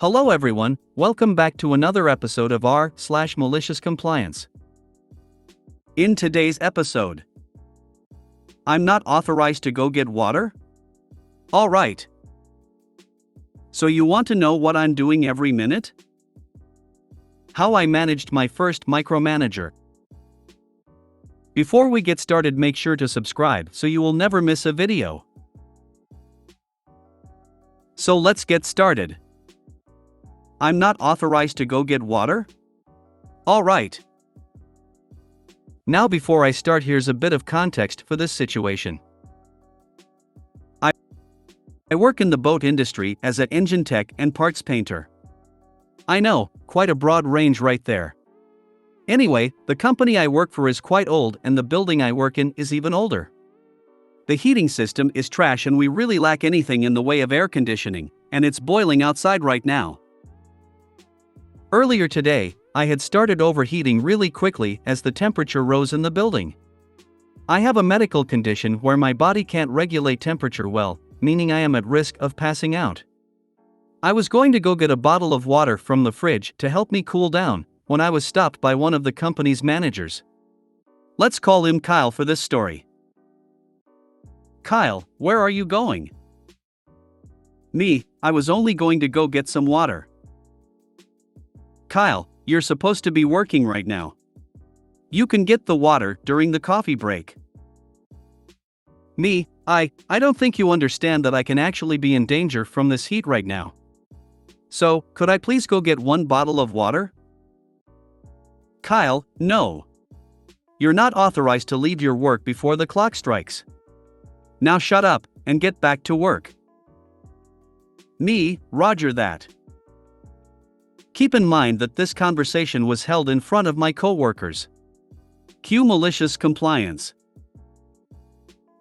Hello everyone, welcome back to another episode of r/Malicious Compliance. In today's episode, I'm not authorized to go get water? Alright. So you want to know what I'm doing every minute? How I managed my first micromanager. Before we get started, make sure to subscribe so you will never miss a video. So let's get started. I'm not authorized to go get water? Alright. Now before I start, here's a bit of context for this situation. I work in the boat industry as an engine tech and parts painter. I know, quite a broad range right there. Anyway, the company I work for is quite old and the building I work in is even older. The heating system is trash and we really lack anything in the way of air conditioning, and it's boiling outside right now. Earlier today, I had started overheating really quickly as the temperature rose in the building. I have a medical condition where my body can't regulate temperature well, meaning I am at risk of passing out. I was going to go get a bottle of water from the fridge to help me cool down when I was stopped by one of the company's managers. Let's call him Kyle for this story. Kyle, where are you going? Me, I was only going to go get some water. Kyle, you're supposed to be working right now. You can get the water during the coffee break. Me, I don't think you understand that I can actually be in danger from this heat right now. So, could I please go get one bottle of water? Kyle, no. You're not authorized to leave your work before the clock strikes. Now shut up and get back to work. Me, Roger that. Keep in mind that this conversation was held in front of my coworkers. Cue malicious compliance.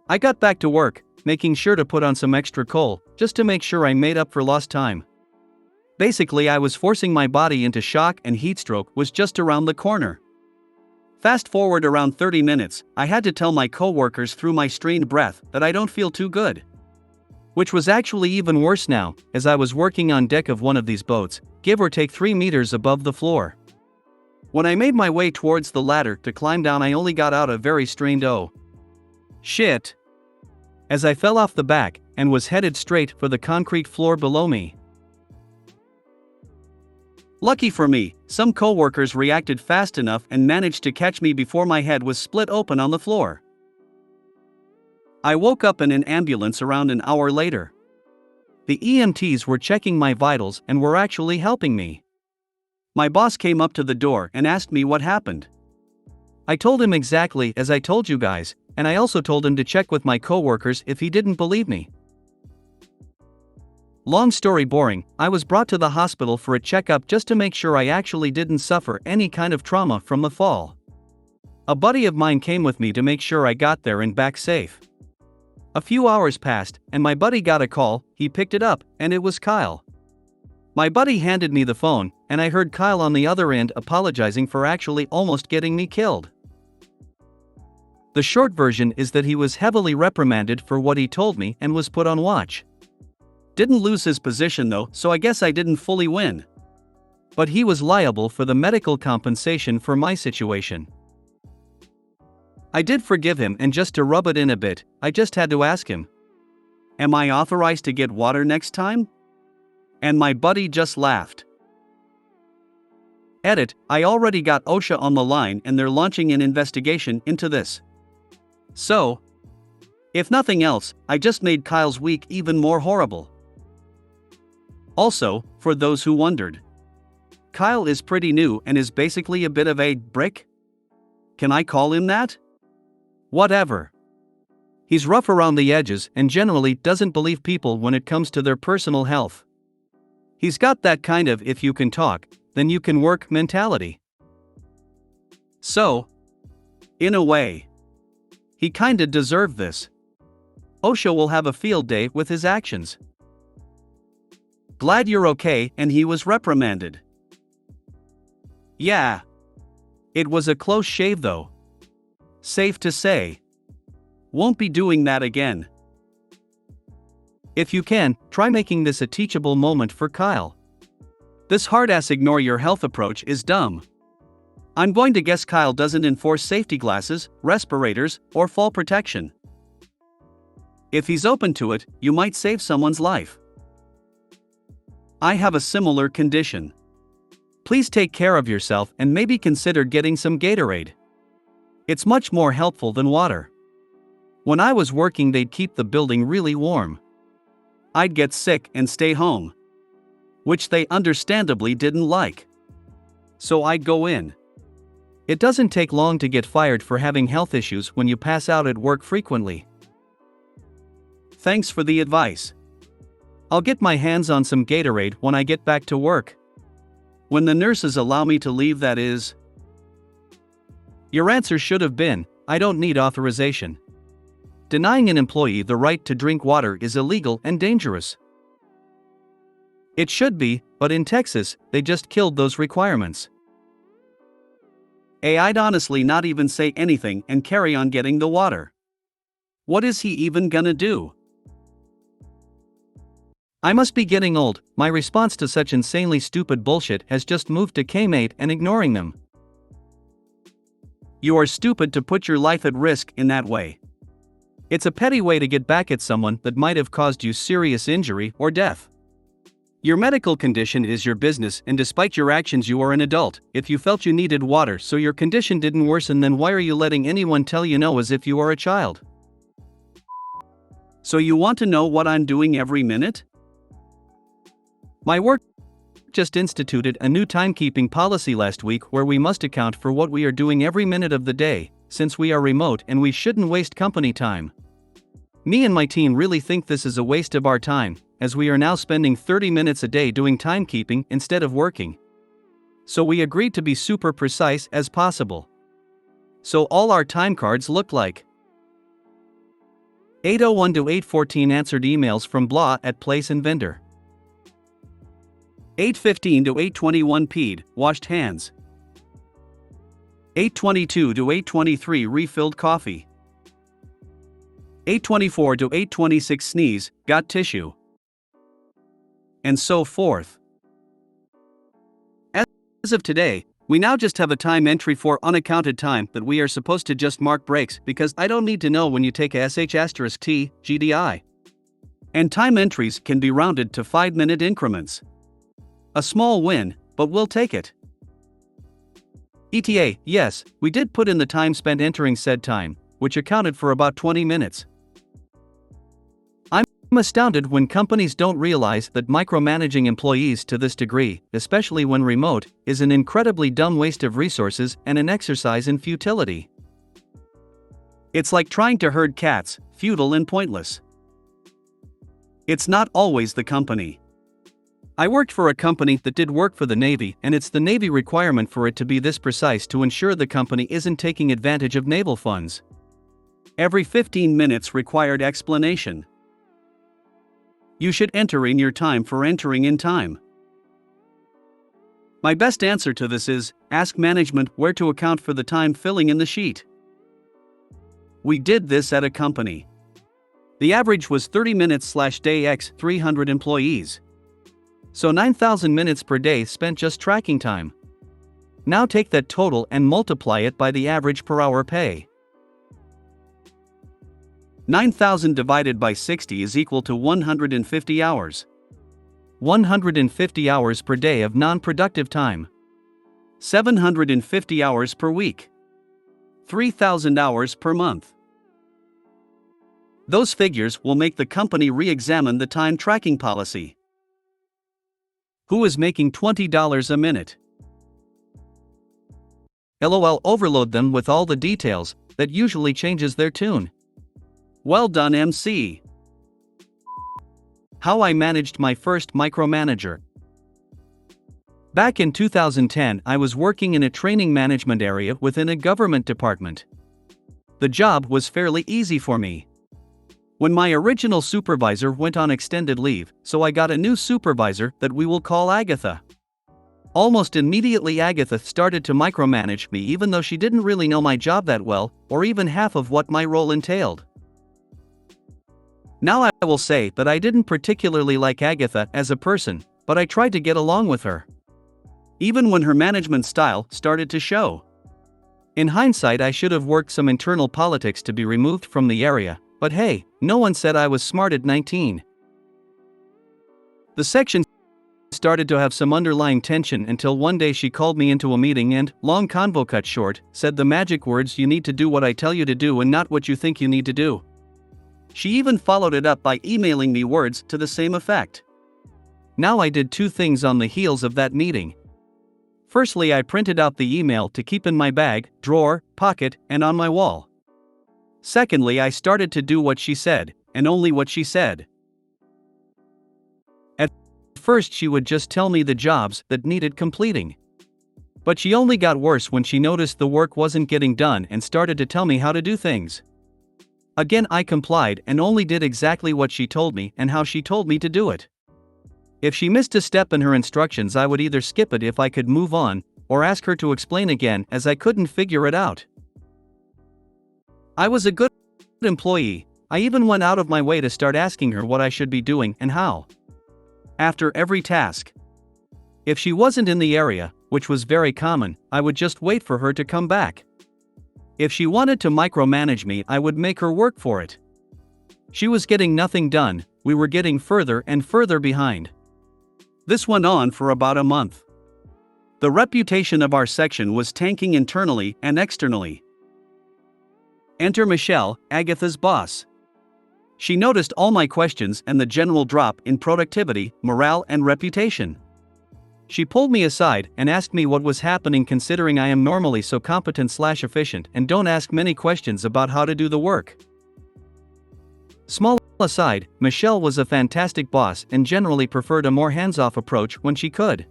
I got back to work, making sure to put on some extra coal, just to make sure I made up for lost time. Basically, I was forcing my body into shock and heatstroke was just around the corner. Fast forward around 30 minutes, I had to tell my coworkers through my strained breath that I don't feel too good. Which was actually even worse now, as I was working on deck of one of these boats, give or take 3 meters above the floor. When I made my way towards the ladder to climb down, I only got out a very strained "oh shit" as I fell off the back and was headed straight for the concrete floor below me. Lucky for me, some coworkers reacted fast enough and managed to catch me before my head was split open on the floor. I woke up in an ambulance around an hour later. The EMTs were checking my vitals and were actually helping me. My boss came up to the door and asked me what happened. I told him exactly as I told you guys, and I also told him to check with my coworkers if he didn't believe me. Long story boring, I was brought to the hospital for a checkup just to make sure I actually didn't suffer any kind of trauma from the fall. A buddy of mine came with me to make sure I got there and back safe. A few hours passed, and my buddy got a call. He picked it up, and it was Kyle. My buddy handed me the phone, and I heard Kyle on the other end apologizing for actually almost getting me killed. The short version is that he was heavily reprimanded for what he told me and was put on watch. Didn't lose his position though, so I guess I didn't fully win. But he was liable for the medical compensation for my situation. I did forgive him, and just to rub it in a bit, I just had to ask him, "Am I authorized to get water next time?" And my buddy just laughed. Edit, I already got OSHA on the line and they're launching an investigation into this. So, if nothing else, I just made Kyle's week even more horrible. Also, for those who wondered, Kyle is pretty new and is basically a bit of a brick? Can I call him that? Whatever. He's rough around the edges and generally doesn't believe people when it comes to their personal health. He's got that kind of "if you can talk, then you can work" mentality. So, in a way, he kinda deserved this. OSHA will have a field day with his actions. Glad you're okay and he was reprimanded. Yeah. It was a close shave though. Safe to say. Won't be doing that again. If you can, try making this a teachable moment for Kyle. This hard-ass ignore your health approach is dumb. I'm going to guess Kyle doesn't enforce safety glasses, respirators, or fall protection. If he's open to it, you might save someone's life. I have a similar condition. Please take care of yourself and maybe consider getting some Gatorade. It's much more helpful than water. When I was working, they'd keep the building really warm. I'd get sick and stay home, which they understandably didn't like. So I'd go in. It doesn't take long to get fired for having health issues when you pass out at work frequently. Thanks for the advice. I'll get my hands on some Gatorade when I get back to work. When the nurses allow me to leave, that is. Your answer should have been, I don't need authorization. Denying an employee the right to drink water is illegal and dangerous. It should be, but in Texas, they just killed those requirements. I'd honestly not even say anything and carry on getting the water. What is he even gonna do? I must be getting old. My response to such insanely stupid bullshit has just moved to K-mate and ignoring them. You are stupid to put your life at risk in that way. It's a petty way to get back at someone that might have caused you serious injury or death. Your medical condition is your business, and despite your actions, you are an adult. If you felt you needed water so your condition didn't worsen, then why are you letting anyone tell you no as if you are a child? So you want to know what I'm doing every minute? My work just instituted a new timekeeping policy last week where we must account for what we are doing every minute of the day, since we are remote and we shouldn't waste company time. Me and my team really think this is a waste of our time, as we are now spending 30 minutes a day doing timekeeping instead of working. So we agreed to be super precise as possible. So all our time cards look like 8:01 to 8:14 answered emails from blah at place and vendor. 8:15 to 8:21 peed, washed hands. 8:22 to 8:23 refilled coffee. 8:24 to 8:26 sneeze, got tissue. And so forth. As of today, we now just have a time entry for unaccounted time that we are supposed to just mark breaks because I don't need to know when you take a sh*t, GDI. And time entries can be rounded to 5-minute increments. A small win, but we'll take it. ETA, yes, we did put in the time spent entering said time, which accounted for about 20 minutes. I'm astounded when companies don't realize that micromanaging employees to this degree, especially when remote, is an incredibly dumb waste of resources and an exercise in futility. It's like trying to herd cats, futile and pointless. It's not always the company. I worked for a company that did work for the Navy, and it's the Navy requirement for it to be this precise to ensure the company isn't taking advantage of naval funds. Every 15 minutes required explanation. You should enter in your time for entering in time. My best answer to this is, ask management where to account for the time filling in the sheet. We did this at a company. The average was 30 minutes/day x 300 employees. So 9,000 minutes per day spent just tracking time. Now take that total and multiply it by the average per hour pay. 9,000 divided by 60 is equal to 150 hours. 150 hours per day of non-productive time. 750 hours per week. 3,000 hours per month. Those figures will make the company re-examine the time tracking policy. Who is making $20 a minute? LOL, overload them with all the details, that usually changes their tune. Well done, MC. How I managed my first micromanager. Back in 2010, I was working in a training management area within a government department. The job was fairly easy for me. When my original supervisor went on extended leave, so I got a new supervisor that we will call Agatha. Almost immediately Agatha started to micromanage me even though she didn't really know my job that well, or even half of what my role entailed. Now I will say that I didn't particularly like Agatha as a person, but I tried to get along with her. even when her management style started to show. In hindsight, I should have worked some internal politics to be removed from the area, but hey, no one said I was smart at 19. The section started to have some underlying tension until one day she called me into a meeting and, long convo cut short, said the magic words, "You need to do what I tell you to do and not what you think you need to do." She even followed it up by emailing me words to the same effect. Now I did two things on the heels of that meeting. Firstly, I printed out the email to keep in my bag, drawer, pocket, and on my wall. Secondly, I started to do what she said, and only what she said. At first, she would just tell me the jobs that needed completing. But she only got worse when she noticed the work wasn't getting done and started to tell me how to do things. Again, I complied and only did exactly what she told me and how she told me to do it. If she missed a step in her instructions, I would either skip it if I could move on, or ask her to explain again as I couldn't figure it out. I was a good employee. I even went out of my way to start asking her what I should be doing and how. After every task. If she wasn't in the area, which was very common, I would just wait for her to come back. If she wanted to micromanage me, I would make her work for it. She was getting nothing done, we were getting further and further behind. This went on for about a month. The reputation of our section was tanking internally and externally. Enter Michelle, Agatha's boss. She noticed all my questions and the general drop in productivity, morale, and reputation. She pulled me aside and asked me what was happening, considering I am normally so competent/efficient and don't ask many questions about how to do the work. Small aside, Michelle was a fantastic boss and generally preferred a more hands-off approach when she could.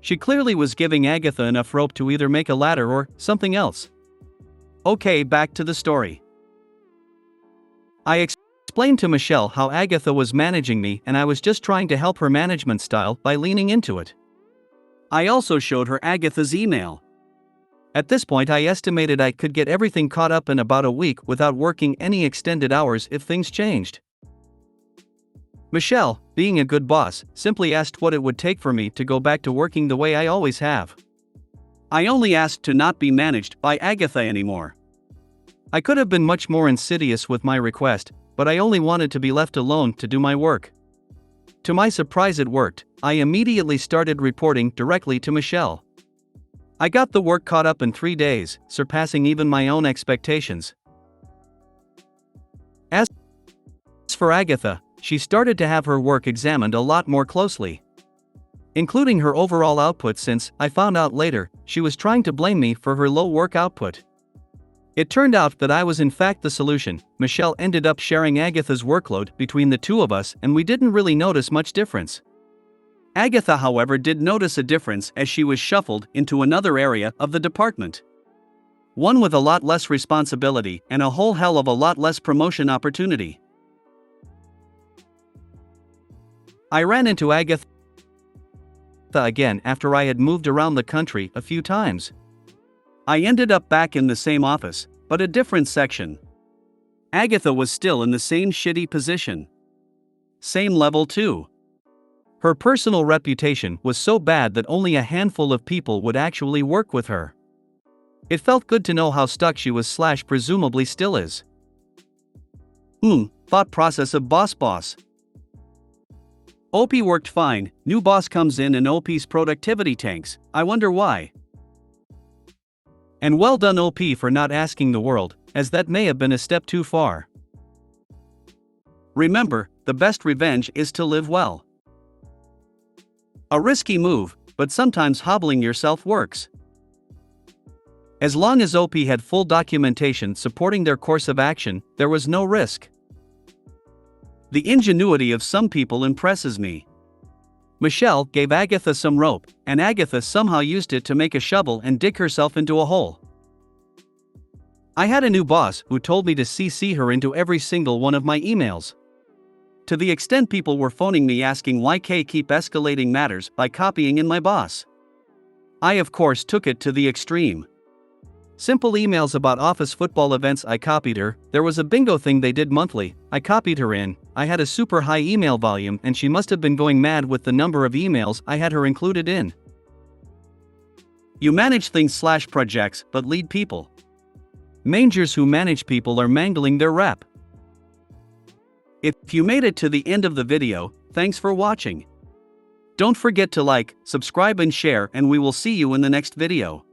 She clearly was giving Agatha enough rope to either make a ladder or something else. Okay, back to the story. I explained to Michelle how Agatha was managing me and I was just trying to help her management style by leaning into it. I also showed her Agatha's email. At this point, I estimated I could get everything caught up in about a week without working any extended hours if things changed. Michelle, being a good boss, simply asked what it would take for me to go back to working the way I always have. I only asked to not be managed by Agatha anymore. I could have been much more insidious with my request, but I only wanted to be left alone to do my work. To my surprise, it worked. I immediately started reporting directly to Michelle. I got the work caught up in 3 days, surpassing even my own expectations. As for Agatha, she started to have her work examined a lot more closely, including her overall output, since, I found out later, she was trying to blame me for her low work output. It turned out that I was in fact the solution. Michelle ended up sharing Agatha's workload between the two of us and we didn't really notice much difference. Agatha, however, did notice a difference as she was shuffled into another area of the department. One with a lot less responsibility and a whole hell of a lot less promotion opportunity. I ran into Agatha again after I had moved around the country a few times. I ended up back in the same office, but a different section. Agatha was still in the same shitty position. Same level too. Her personal reputation was so bad that only a handful of people would actually work with her. It felt good to know how stuck she was / presumably still is. Thought process of boss. OP worked fine, new boss comes in and OP's productivity tanks, I wonder why. And well done OP for not asking the world, as that may have been a step too far. Remember, the best revenge is to live well. A risky move, but sometimes hobbling yourself works. As long as OP had full documentation supporting their course of action, there was no risk. The ingenuity of some people impresses me. Michelle gave Agatha some rope, and Agatha somehow used it to make a shovel and dig herself into a hole. I had a new boss who told me to CC her into every single one of my emails. To the extent people were phoning me asking why K keep escalating matters by copying in my boss. I of course took it to the extreme. Simple emails about office football events, I copied her. There was a bingo thing they did monthly, I copied her in. I had a super high email volume and she must have been going mad with the number of emails I had her included in. You manage things/projects but lead people. Mangers who manage people are mangling their rep. If you made it to the end of the video, thanks for watching. Don't forget to like, subscribe and share, and we will see you in the next video.